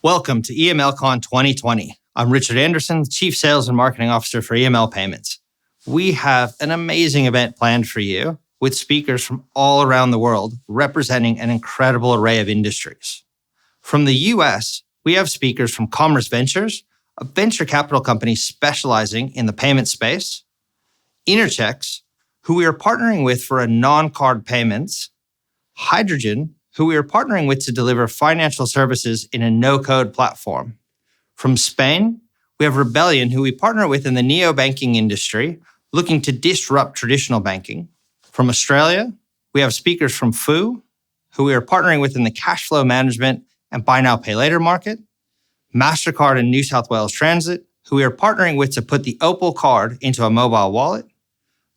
Welcome to EMLCON2020. I'm Richard Anderson, Chief Sales and Marketing Officer for EML Payments. We have an amazing event planned for you with speakers from all around the world representing an incredible array of industries. From the US, we have speakers from Commerce Ventures, a venture capital company specializing in the payment space, Interchecks, who we are partnering with for a non-card payments, Hydrogen, who we are partnering with to deliver financial services in a no-code platform. From Spain, we have Rebellion, who we partner with in the neo-banking industry, looking to disrupt traditional banking. From Australia, we have speakers from Foo, who we are partnering with in the cash flow management and buy now, pay later market. MasterCard and New South Wales Transit, who we are partnering with to put the Opal card into a mobile wallet.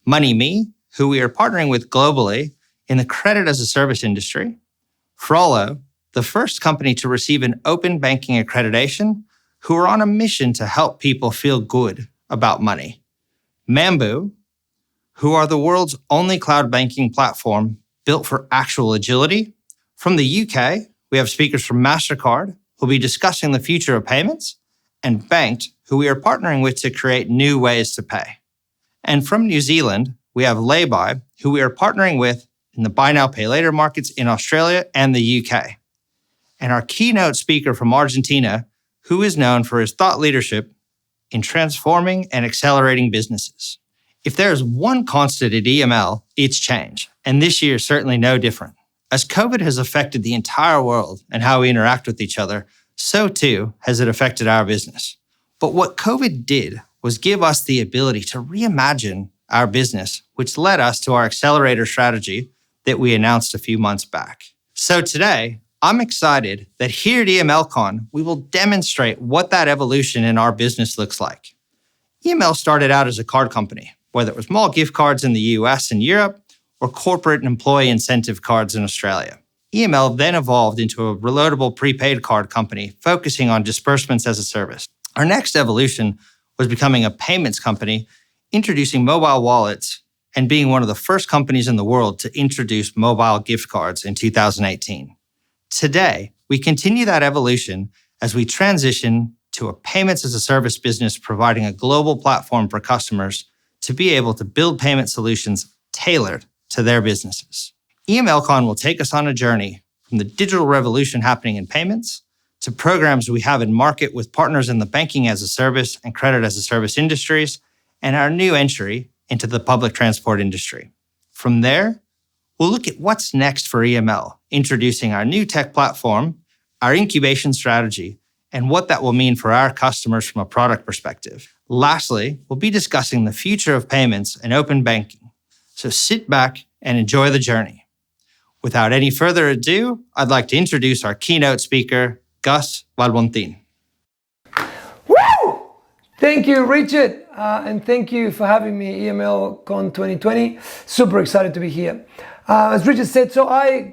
MoneyMe, who we are partnering with globally in the credit as a service industry. Frollo, the first company to receive an open banking accreditation, who are on a mission to help people feel good about money. Mambu, who are the world's only cloud banking platform built for actual agility. From the UK, we have speakers from MasterCard, who will be discussing the future of payments, and Banked, who we are partnering with to create new ways to pay. And from New Zealand, we have Laybuy, who we are partnering with in the buy now, pay later markets in Australia and the UK. And our keynote speaker from Argentina, who is known for his thought leadership in transforming and accelerating businesses. If there is one constant at EML, it's change. And this year is certainly no different. As COVID has affected the entire world and how we interact with each other, so too has it affected our business. But what COVID did was give us the ability to reimagine our business, which led us to our accelerator strategy that we announced a few months back. So today, I'm excited that here at EMLCon, we will demonstrate what that evolution in our business looks like. EML started out as a card company, whether it was mall gift cards in the US and Europe or corporate and employee incentive cards in Australia. EML then evolved into a reloadable prepaid card company focusing on disbursements as a service. Our next evolution was becoming a payments company, introducing mobile wallets and being one of the first companies in the world to introduce mobile gift cards in 2018. Today, we continue that evolution as we transition to a payments as a service business providing a global platform for customers to be able to build payment solutions tailored to their businesses. EMLCon will take us on a journey from the digital revolution happening in payments to programs we have in market with partners in the banking as a service and credit as a service industries, and our new entry into the public transport industry. From there, we'll look at what's next for EML, introducing our new tech platform, our incubation strategy, and what that will mean for our customers from a product perspective. Lastly, we'll be discussing the future of payments and open banking. So sit back and enjoy the journey. Without any further ado, I'd like to introduce our keynote speaker, Gus Balbontin. Woo! Thank you, Richard, and thank you for having me, EMLCON2020. Super excited to be here. As Richard said, so I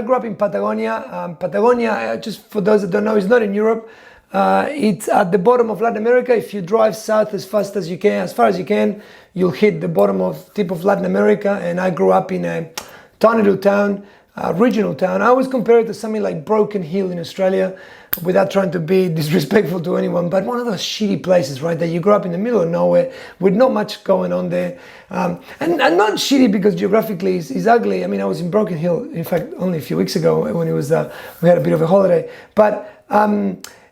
grew up in Patagonia. Patagonia, just for those that don't know, is not in Europe. It's at the bottom of Latin America. If you drive south as fast as you can, as far as you can, you'll hit the tip of Latin America. And I grew up in a tiny little town, regional town. I always compare it to something like Broken Hill in Australia, without trying to be disrespectful to anyone, but one of those shitty places, right, that you grew up in the middle of nowhere with not much going on there. And not shitty because geographically is ugly. I mean, I was in Broken Hill, in fact, only a few weeks ago when it was we had a bit of a holiday. But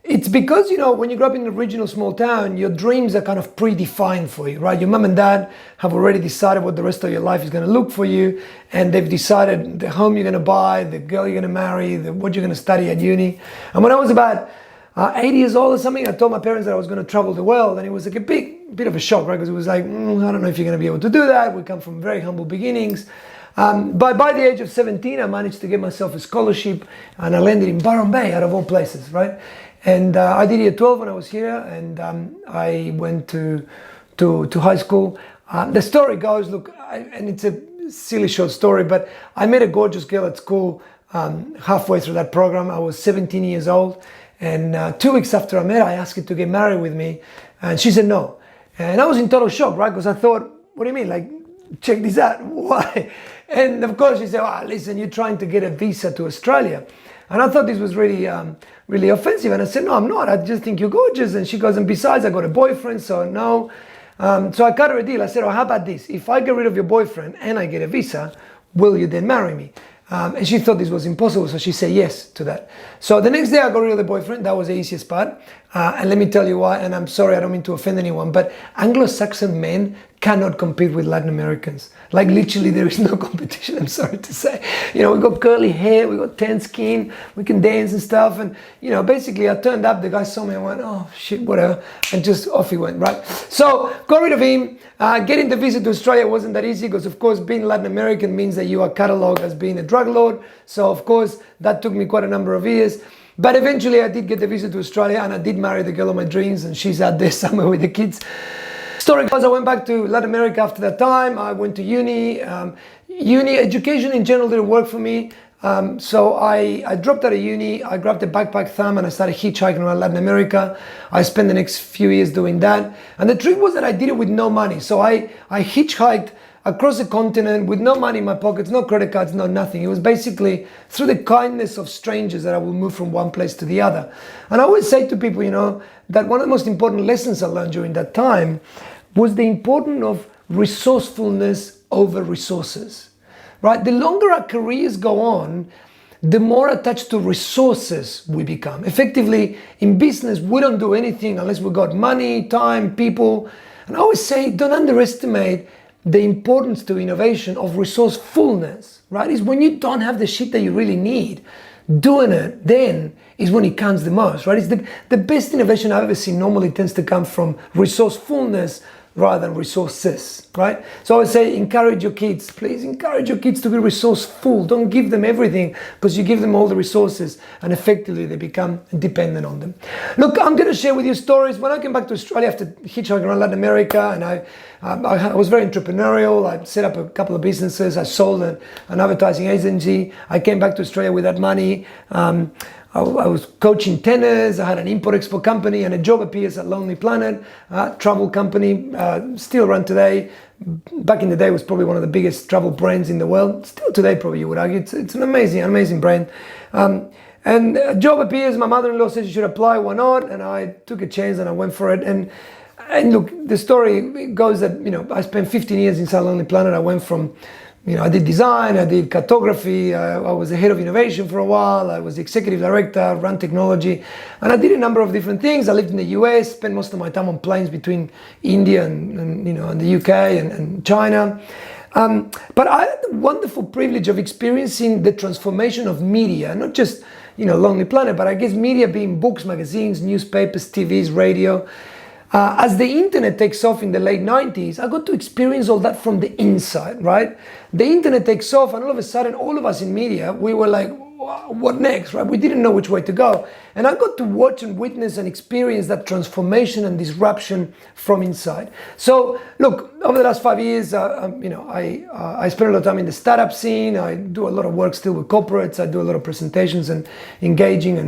it's because, you know, when you grow up in a regional small town, your dreams are kind of predefined for you, right? Your mom and dad have already decided what the rest of your life is going to look for you, and they've decided the home you're going to buy, the girl you're going to marry, what you're going to study at uni. And when I was about 8 years old or something, I told my parents that I was going to travel the world, and it was like a bit of a shock, right? Because it was like, I don't know if you're going to be able to do that. We come from very humble beginnings. But by the age of 17, I managed to get myself a scholarship, and I landed in Byron Bay, out of all places, right? And I did year 12 when I was here, and I went to high school. The story goes, look, and it's a silly short story, but I met a gorgeous girl at school halfway through that program. I was 17 years old, and 2 weeks after I met her, I asked her to get married with me, and she said no. And I was in total shock, right? Because I thought, what do you mean? Like, check this out. Why? And of course she said, listen, you're trying to get a visa to Australia. And I thought this was really, really offensive. And I said, no, I'm not. I just think you're gorgeous. And she goes, and besides, I got a boyfriend, so no. So I cut her a deal. I said, oh, how about this? If I get rid of your boyfriend and I get a visa, will you then marry me? And she thought this was impossible, so she said yes to that. So the next day I got rid of the boyfriend. That was the easiest part. And let me tell you why, and I'm sorry, I don't mean to offend anyone, but Anglo-Saxon men cannot compete with Latin Americans. Like literally there is no competition, I'm sorry to say. You know, we got curly hair, we got tan skin, we can dance and stuff. And, you know, basically I turned up, the guy saw me and went, oh shit, whatever. And just off he went, right? So got rid of him. Getting the visa to Australia wasn't that easy because of course being Latin American means that you are catalogued as being a drug lord. So of course that took me quite a number of years. But eventually I did get the visa to Australia and I did marry the girl of my dreams and she's out there somewhere with the kids. Story goes, I went back to Latin America after that time. I went to uni. Uni education in general didn't work for me. So I dropped out of uni. I grabbed a backpack thumb and I started hitchhiking around Latin America. I spent the next few years doing that. And the trick was that I did it with no money. So I hitchhiked across the continent with no money in my pockets, no credit cards, no nothing. It was basically through the kindness of strangers that I would move from one place to the other. And I always say to people, you know, that one of the most important lessons I learned during that time was the importance of resourcefulness over resources, right? The longer our careers go on, the more attached to resources we become. Effectively, in business, we don't do anything unless we got money, time, people. And I always say, don't underestimate the importance to innovation of resourcefulness, right? Is when you don't have the shit that you really need, doing it then is when it counts the most, right? It's the best innovation I've ever seen normally tends to come from resourcefulness rather than resources, right? So I would say encourage your kids, please encourage your kids to be resourceful. Don't give them everything because you give them all the resources and effectively they become dependent on them. Look, I'm going to share with you stories. When I came back to Australia after hitchhiking around Latin America and I was very entrepreneurial. I set up a couple of businesses. I sold an advertising agency. I came back to Australia with that money. I was coaching tennis. I had an import-export company and a job appears at Lonely Planet, travel company, still run today. Back in the day, it was probably one of the biggest travel brands in the world. Still today, probably you would argue. It's an amazing brand. And a job appears. My mother-in-law said you should apply. Why not? And I took a chance and I went for it. And look, the story goes that, you know, I spent 15 years inside Lonely Planet. I went from, you know, I did design, I did cartography, I was the head of innovation for a while, I was the executive director, ran technology, and I did a number of different things. I lived in the US, spent most of my time on planes between India and you know, and the UK and China. But I had the wonderful privilege of experiencing the transformation of media, not just, you know, Lonely Planet, but I guess media being books, magazines, newspapers, TVs, radio. As the internet takes off in the late 90s, I got to experience all that from the inside, right? The internet takes off and all of a sudden, all of us in media, we were like, what next, right? We didn't know which way to go. And I got to watch and witness and experience that transformation and disruption from inside. So look, over the last 5 years, you know, I spent a lot of time in the startup scene. I do a lot of work still with corporates. I do a lot of presentations and engaging.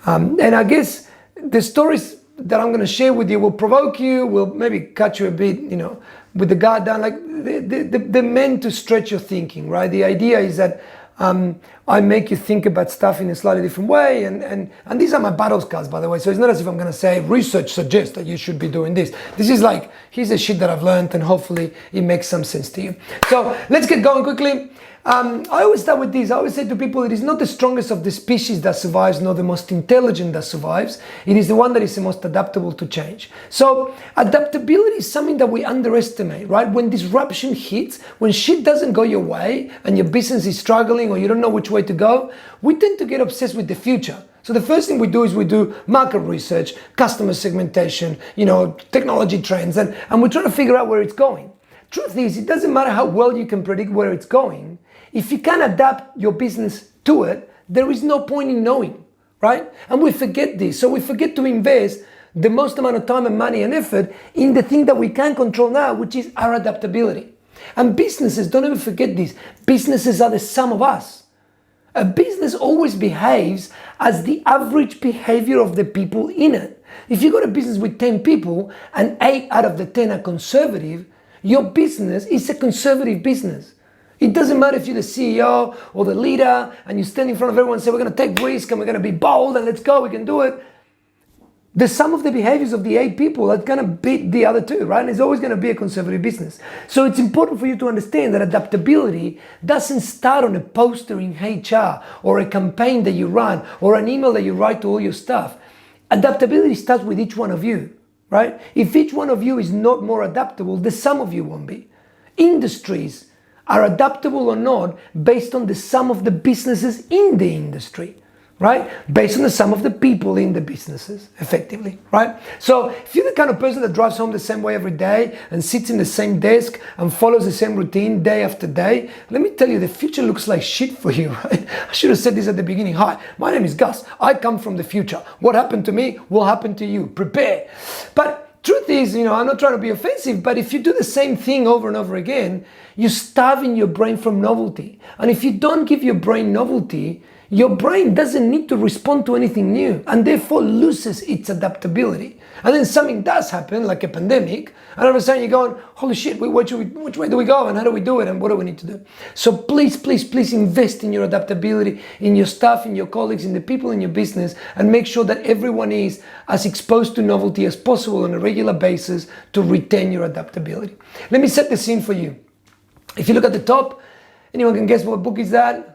And I guess the stories that I'm going to share with you will provoke you, will maybe cut you a bit, you know, with the guard down. Like they're meant to stretch your thinking, right? The idea is that I make you think about stuff in a slightly different way. And these are my battle scars, by the way. So it's not as if I'm going to say, research suggests that you should be doing this. This is like, here's the shit that I've learned and hopefully it makes some sense to you. So let's get going quickly. I always start with this. I always say to people, it is not the strongest of the species that survives, nor the most intelligent that survives. It is the one that is the most adaptable to change. So adaptability is something that we underestimate, right? When disruption hits, when shit doesn't go your way and your business is struggling or you don't know which way to go, we tend to get obsessed with the future. So the first thing we do is we do market research, customer segmentation, you know, technology trends, and we're trying to figure out where it's going. Truth is, it doesn't matter how well you can predict where it's going. If you can't adapt your business to it, there is no point in knowing, right? And we forget this. So we forget to invest the most amount of time and money and effort in the thing that we can control now, which is our adaptability. And businesses, don't ever forget this, businesses are the sum of us. A business always behaves as the average behavior of the people in it. If you've got a business with 10 people and 8 out of the 10 are conservative, your business is a conservative business. It doesn't matter if you're the CEO or the leader and you stand in front of everyone and say, we're going to take risk and we're going to be bold and let's go, we can do it. The sum of the behaviors of the 8 people are going to beat the other 2, right? And it's always going to be a conservative business. So it's important for you to understand that adaptability doesn't start on a poster in HR or a campaign that you run or an email that you write to all your staff. Adaptability starts with each one of you, right? If each one of you is not more adaptable, the sum of you won't be. Industries are adaptable or not based on the sum of the businesses in the industry, right? Based on the sum of the people in the businesses, effectively, right? So if you're the kind of person that drives home the same way every day and sits in the same desk and follows the same routine day after day, let me tell you, the future looks like shit for you, right? I should have said this at the beginning. Hi, my name is Gus. I come from the future. What happened to me will happen to you. Prepare. But truth is, I'm not trying to be offensive, but if you do the same thing over and over again, you're starving your brain from novelty. And if you don't give your brain novelty, your brain doesn't need to respond to anything new and therefore loses its adaptability. And then something does happen, like a pandemic, and all of a sudden you're going, holy shit, which way do we go and how do we do it and what do we need to do? So please, please, please invest in your adaptability, in your staff, in your colleagues, in the people in your business, and make sure that everyone is as exposed to novelty as possible on a regular basis to retain your adaptability. Let me set the scene for you. If you look at the top, anyone can guess what book is that?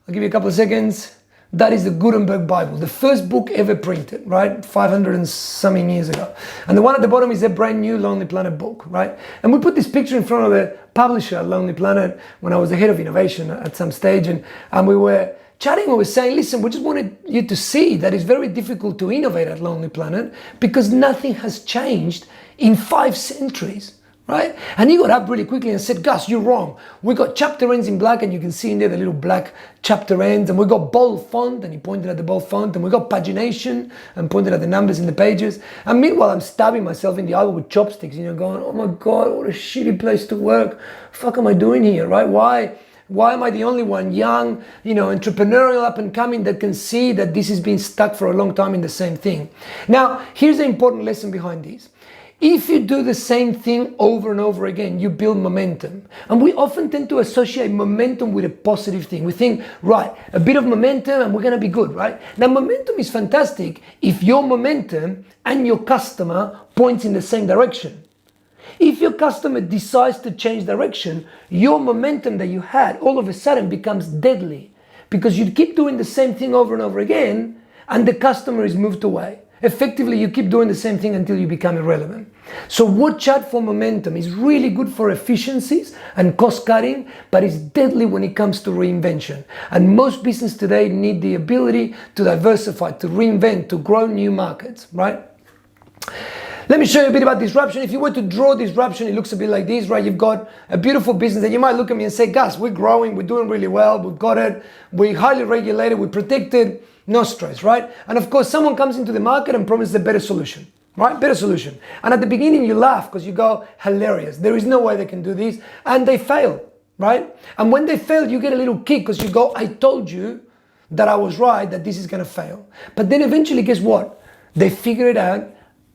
I'll give you a couple of seconds. That is the Gutenberg Bible, the first book ever printed, right? 500 and something years ago. And the one at the bottom is a brand new Lonely Planet book, right? And we put this picture in front of the publisher, Lonely Planet, when I was the head of innovation at some stage. And we were chatting, we were saying, listen, we just wanted you to see that it's very difficult to innovate at Lonely Planet because nothing has changed in 5 centuries. Right? And he got up really quickly and said, Gus, you're wrong. We got chapter ends in black, and you can see in there the little black chapter ends, and we got bold font, and he pointed at the bold font, and we got pagination and pointed at the numbers in the pages. And meanwhile, I'm stabbing myself in the eye with chopsticks, going, oh my God, what a shitty place to work. What the fuck am I doing here, right? Why am I the only one, young, entrepreneurial, up and coming, that can see that this has been stuck for a long time in the same thing? Now, here's the important lesson behind this. If you do the same thing over and over again, you build momentum. And we often tend to associate momentum with a positive thing. We think, right, a bit of momentum and we're going to be good, right? Now, momentum is fantastic if your momentum and your customer points in the same direction. If your customer decides to change direction, your momentum that you had all of a sudden becomes deadly because you keep doing the same thing over and over again and the customer is moved away. Effectively, you keep doing the same thing until you become irrelevant. So watch out for momentum. It's really good for efficiencies and cost cutting, but it's deadly when it comes to reinvention. And most businesses today need the ability to diversify, to reinvent, to grow new markets, right? Let me show you a bit about disruption. If you were to draw disruption, it looks a bit like this, right? You've got a beautiful business that you might look at me and say, Gus, we're growing, we're doing really well, we've got it, we're highly regulated, we're protected, no stress, right? And of course, someone comes into the market and promises a better solution, right? Better solution. And at the beginning, you laugh because you go, hilarious. There is no way they can do this. And they fail, right? And when they fail, you get a little kick because you go, I told you that I was right, that this is going to fail. But then eventually, guess what? They figure it out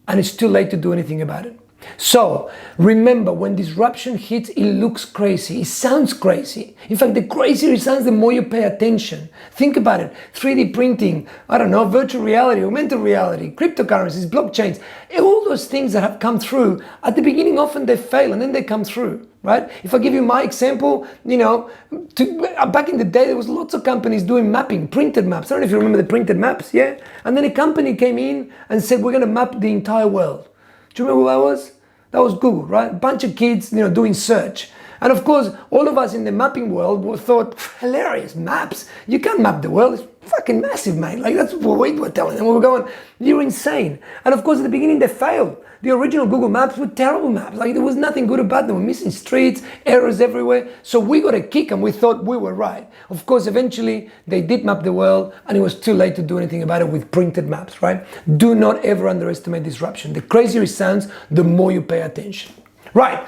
and it's too late to do anything about it. So remember, when disruption hits, it looks crazy. It sounds crazy. In fact, the crazier it sounds, the more you pay attention. Think about it. 3D printing, virtual reality, augmented reality, cryptocurrencies, blockchains, all those things that have come through, at the beginning, often they fail and then they come through, right? If I give you my example, back in the day, there was lots of companies doing mapping, printed maps. I don't know if you remember the printed maps, yeah? And then a company came in and said, we're going to map the entire world. Do you remember who that was? That was Google, right? A bunch of kids, doing search. And of course, all of us in the mapping world thought, hilarious, maps. You can't map the world. It's fucking massive, mate. Like, that's what we were telling them. We were going, you're insane. And of course, at the beginning, they failed. The original Google Maps were terrible maps. Like, there was nothing good about them. We were missing streets, errors everywhere. So we got a kick and we thought we were right. Of course, eventually, they did map the world and it was too late to do anything about it with printed maps, right? Do not ever underestimate disruption. The crazier it sounds, the more you pay attention. Right,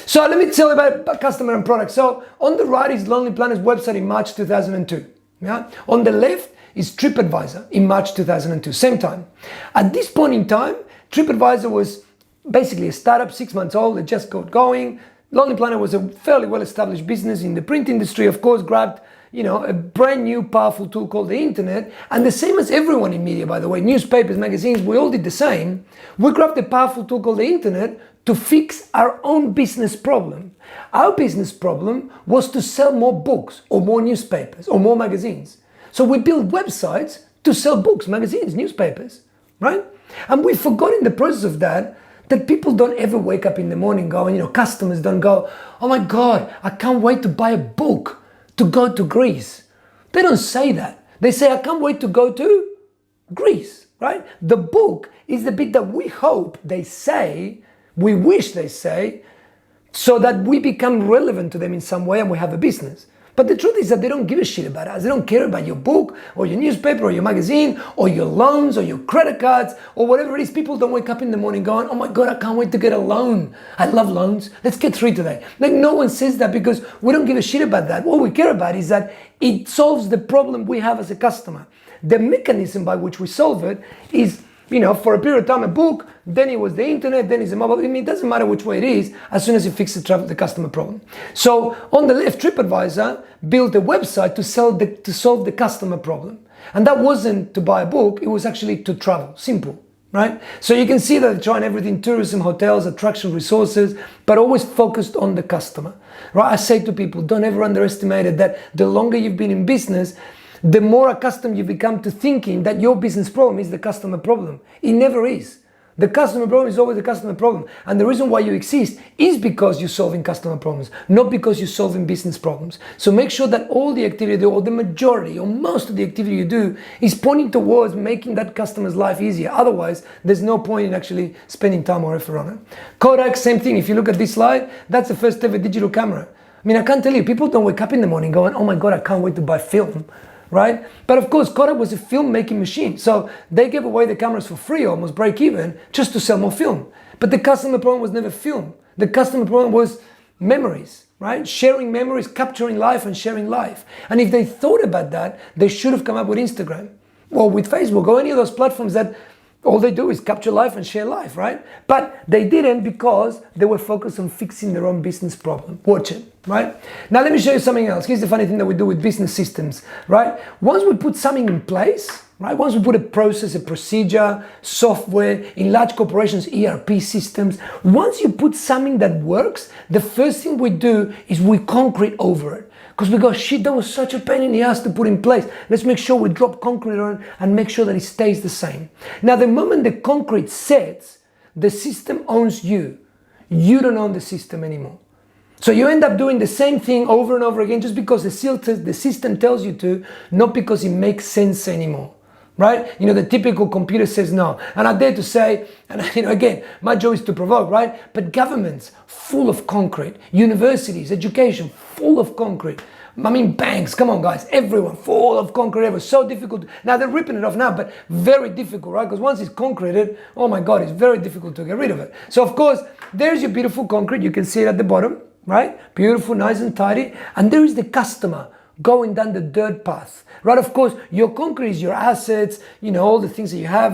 so let me tell you about customer and product. So on the right is Lonely Planet's website in March 2002. Yeah? On the left is TripAdvisor in March 2002, same time. At this point in time, TripAdvisor was basically a startup, 6 months old, it just got going. Lonely Planet was a fairly well-established business in the print industry, of course, grabbed a brand new powerful tool called the internet, and the same as everyone in media, by the way, newspapers, magazines, we all did the same. We grabbed a powerful tool called the internet to fix our own business problem. Our business problem was to sell more books or more newspapers or more magazines. So we built websites to sell books, magazines, newspapers, right? And we forgot in the process of that people don't ever wake up in the morning going, customers don't go, oh my God, I can't wait to buy a book to go to Greece. They don't say that. They say, I can't wait to go to Greece, right? The book is the bit that we hope they say, we wish they say, so that we become relevant to them in some way and we have a business. But the truth is that they don't give a shit about us. They don't care about your book or your newspaper or your magazine or your loans or your credit cards or whatever it is. People don't wake up in the morning going, oh my God, I can't wait to get a loan. I love loans. Let's get 3 today. Like, no one says that because we don't give a shit about that. What we care about is that it solves the problem we have as a customer. The mechanism by which we solve it is, for a period of time, a book, then it was the internet, then it's a mobile. It doesn't matter which way it is, as soon as you fix the customer problem. So on the left, TripAdvisor built a website to solve the customer problem. And that wasn't to buy a book, it was actually to travel, simple, right? So you can see that they're trying everything, tourism, hotels, attraction, resources, but always focused on the customer, right? I say to people, don't ever underestimate it, that the longer you've been in business, the more accustomed you become to thinking that your business problem is the customer problem. It never is. The customer problem is always the customer problem. And the reason why you exist is because you're solving customer problems, not because you're solving business problems. So make sure that all the activity, or the majority, or most of the activity you do is pointing towards making that customer's life easier. Otherwise, there's no point in actually spending time or effort on it. Kodak, same thing. If you look at this slide, that's the first ever digital camera. I can't tell you, people don't wake up in the morning going, oh my God, I can't wait to buy film. Right? But of course, Kodak was a film-making machine. So they gave away the cameras for free, almost break even, just to sell more film. But the customer problem was never film. The customer problem was memories, right? Sharing memories, capturing life and sharing life. And if they thought about that, they should have come up with Instagram or with Facebook or any of those platforms that all they do is capture life and share life, right? But they didn't because they were focused on fixing their own business problem. Watch it, right? Now let me show you something else. Here's the funny thing that we do with business systems, right? Once we put something in place, right? Once we put a process, a procedure, software, in large corporations, ERP systems, once you put something that works, the first thing we do is we concrete over it. Because we go, shit, that was such a pain in the ass to put in place. Let's make sure we drop concrete on it and make sure that it stays the same. Now, the moment the concrete sets, the system owns you. You don't own the system anymore. So you end up doing the same thing over and over again just because the system tells you to, not because it makes sense anymore. Right? The typical computer says no. And I dare to say, and again, my job is to provoke, right? But governments, full of concrete. Universities, education, full of concrete. Banks, come on guys, everyone, full of concrete. It was so difficult. Now they're ripping it off now, but very difficult, right? Because once it's concreted, oh my God, it's very difficult to get rid of it. So of course, there's your beautiful concrete. You can see it at the bottom, right? Beautiful, nice and tidy. And there is the customer going down the dirt path, right? Of course, your concrete is your assets, all the things that you have,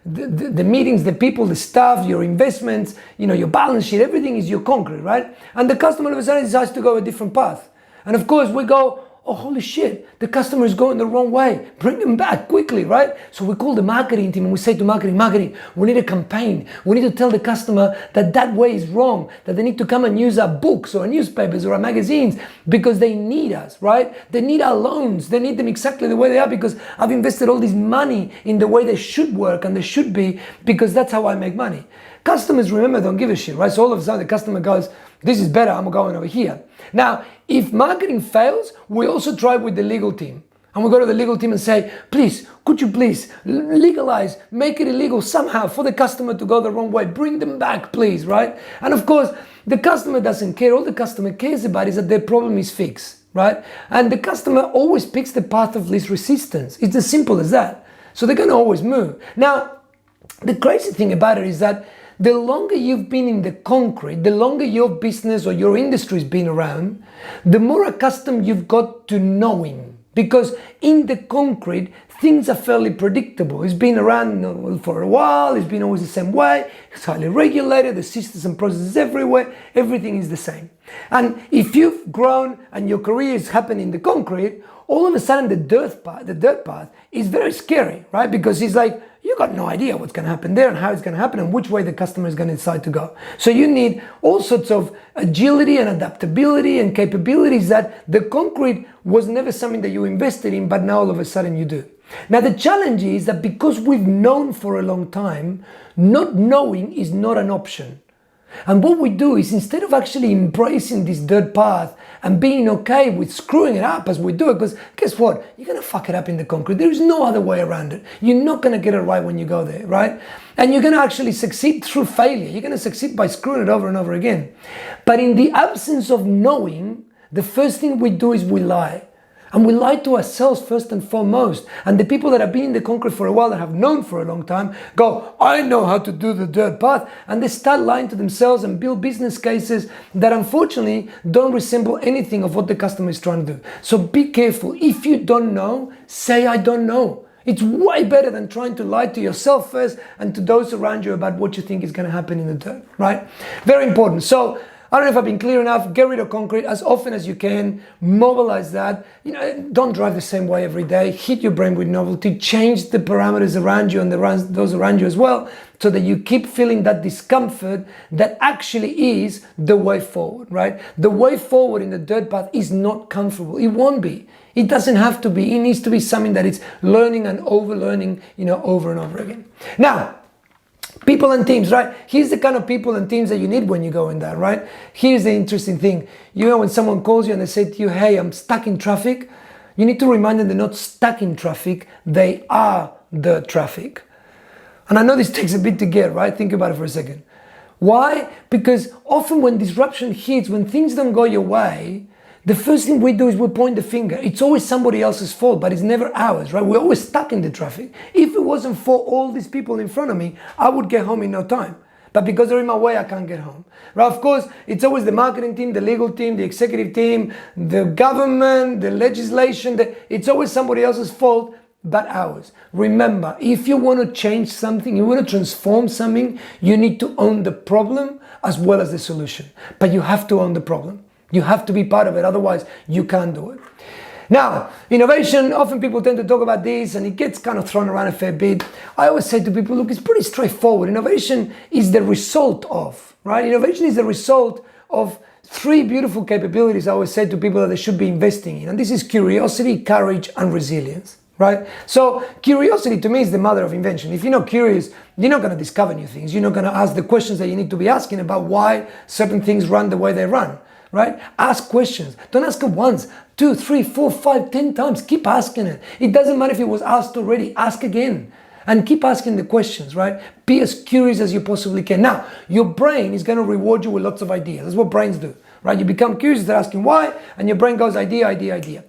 the meetings, the people, the staff, your investments, your balance sheet, everything is your concrete, right? And the customer all of a sudden decides to go a different path. And of course, we go, oh, holy shit, the customer is going the wrong way. Bring them back quickly, right? So we call the marketing team and we say to marketing, we need a campaign. We need to tell the customer that way is wrong, that they need to come and use our books or our newspapers or our magazines because they need us, right? They need our loans. They need them exactly the way they are because I've invested all this money in the way they should work and they should be because that's how I make money. Customers, remember, don't give a shit, right? So all of a sudden the customer goes, this is better, I'm going over here. Now, if marketing fails, we also try with the legal team. And we go to the legal team and say, please, could you please legalize, make it illegal somehow for the customer to go the wrong way. Bring them back, please, right? And of course, the customer doesn't care. All the customer cares about is that their problem is fixed, right? And the customer always picks the path of least resistance. It's as simple as that. So they're going to always move. Now, the crazy thing about it is that the longer you've been in the concrete, the longer your business or your industry's been around, the more accustomed you've got to knowing. Because in the concrete, things are fairly predictable. It's been around for a while, it's been always the same way, it's highly regulated, the systems and processes everywhere, everything is the same. And if you've grown and your career is happening in the concrete, all of a sudden the dirt path is very scary, right? Because it's like, you got no idea what's going to happen there and how it's going to happen and which way the customer is going to decide to go. So you need all sorts of agility and adaptability and capabilities that the concrete was never something that you invested in, but now all of a sudden you do. Now the challenge is that because we've known for a long time, not knowing is not an option. And what we do is, instead of actually embracing this dirt path and being okay with screwing it up as we do it, because guess what? You're going to fuck it up in the concrete. There is no other way around it. You're not going to get it right when you go there, right? And you're going to actually succeed through failure. You're going to succeed by screwing it over and over again. But in the absence of knowing, the first thing we do is we lie. And we lie to ourselves first and foremost. And the people that have been in the concrete for a while, that have known for a long time, go, I know how to do the dirt path. And they start lying to themselves and build business cases that unfortunately don't resemble anything of what the customer is trying to do. So be careful. If you don't know, say I don't know. It's way better than trying to lie to yourself first and to those around you about what you think is going to happen in the dirt, right? Very important. So I don't know if I've been clear enough. Get rid of concrete as often as you can. Mobilize that. Don't drive the same way every day. Hit your brain with novelty. Change the parameters around you and those around you as well, so that you keep feeling that discomfort that actually is the way forward, right? The way forward in the dirt path is not comfortable. It won't be. It doesn't have to be. It needs to be something that it's learning and overlearning, over and over again. Now, people and teams, right? Here's the kind of people and teams that you need when you go in there, right? Here's the interesting thing. When someone calls you and they say to you, hey, I'm stuck in traffic, you need to remind them they're not stuck in traffic. They are the traffic. And I know this takes a bit to get, right? Think about it for a second. Why? Because often when disruption hits, when things don't go your way, the first thing we do is we point the finger. It's always somebody else's fault, but it's never ours, right? We're always stuck in the traffic. If it wasn't for all these people in front of me, I would get home in no time. But because they're in my way, I can't get home. Right? Of course, it's always the marketing team, the legal team, the executive team, the government, the legislation. It's always somebody else's fault, but ours. Remember, if you want to change something, you want to transform something, you need to own the problem as well as the solution. But you have to own the problem. You have to be part of it, otherwise you can't do it. Now, innovation, often people tend to talk about this and it gets kind of thrown around a fair bit. I always say to people, look, it's pretty straightforward. Innovation is the result of, right? Innovation is the result of three beautiful capabilities I always say to people that they should be investing in. And this is curiosity, courage, and resilience, right? So curiosity to me is the mother of invention. If you're not curious, you're not going to discover new things. You're not going to ask the questions that you need to be asking about why certain things run the way they run. Right? Ask questions. Don't ask it once, 2, 3, 4, 5, 10 times. Keep asking it. It doesn't matter if it was asked already. Ask again. And keep asking the questions, right? Be as curious as you possibly can. Now, your brain is going to reward you with lots of ideas. That's what brains do, right? You become curious, they're asking why, and your brain goes idea, idea, idea.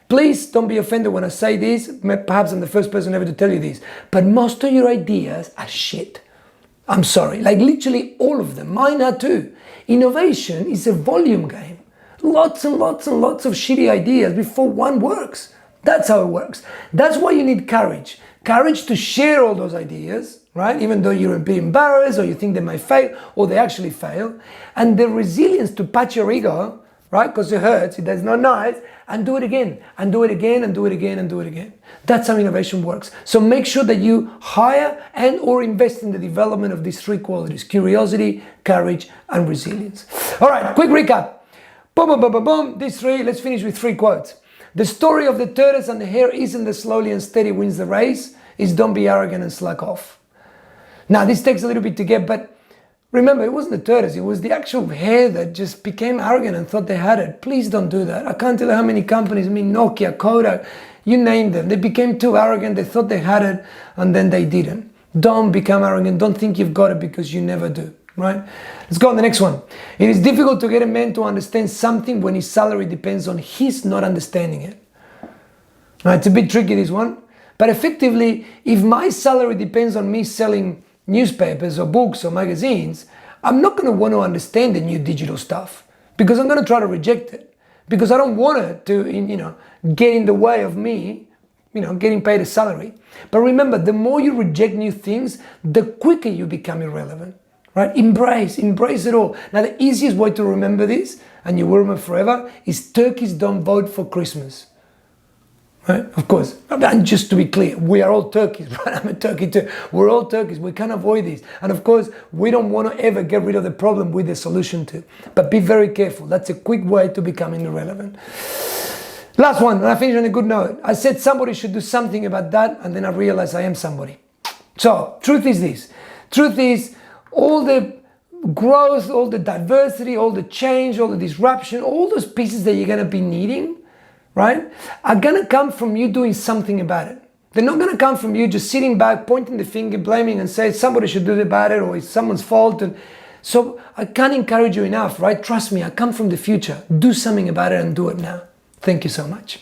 Please don't be offended when I say this. Perhaps I'm the first person ever to tell you this. But most of your ideas are shit. I'm sorry. Like literally all of them. Mine are too. Innovation is a volume game. Lots and lots and lots of shitty ideas before one works. That's how it works. That's why you need courage. Courage to share all those ideas, right? Even though you're a bit embarrassed or you think they might fail or they actually fail. And the resilience to patch your ego, right? Because it hurts, it does not nice, and do it again, and do it again, and do it again, and do it again. That's how innovation works. So make sure that you hire and or invest in the development of these three qualities: curiosity, courage, and resilience. All right, quick recap. Boom, boom, boom, boom, boom. These three, let's finish with 3 quotes. The story of the tortoise and the hare isn't the slowly and steady wins the race, it's don't be arrogant and slack off. Now, this takes a little bit to get, but remember, it wasn't the tortoise, it was the actual hare that just became arrogant and thought they had it. Please don't do that. I can't tell you how many companies, Nokia, Kodak, you name them. They became too arrogant, they thought they had it, and then they didn't. Don't become arrogant. Don't think you've got it because you never do, right? Let's go on the next one. It is difficult to get a man to understand something when his salary depends on his not understanding it. Now, it's a bit tricky, this one. But effectively, if my salary depends on me selling newspapers or books or magazines, I'm not going to want to understand the new digital stuff because I'm going to try to reject it because I don't want it to, get in the way of me getting paid a salary. But remember, the more you reject new things, the quicker you become irrelevant, right? Embrace it all. Now, the easiest way to remember this, and you will remember forever, is turkeys don't vote for Christmas. Right? Of course, and just to be clear, we are all turkeys, right? I'm a turkey too. We're all turkeys. We can't avoid this. And of course, we don't want to ever get rid of the problem with the solution too. But be very careful. That's a quick way to becoming irrelevant. Last one, and I finish on a good note. I said somebody should do something about that, and then I realized I am somebody. So, truth is this. Truth is, all the growth, all the diversity, all the change, all the disruption, all those pieces that you're going to be needing, right, are going to come from you doing something about it. They're not going to come from you just sitting back, pointing the finger, blaming and saying somebody should do about it or it's someone's fault. And so I can't encourage you enough, right? Trust me, I come from the future. Do something about it and do it now. Thank you so much.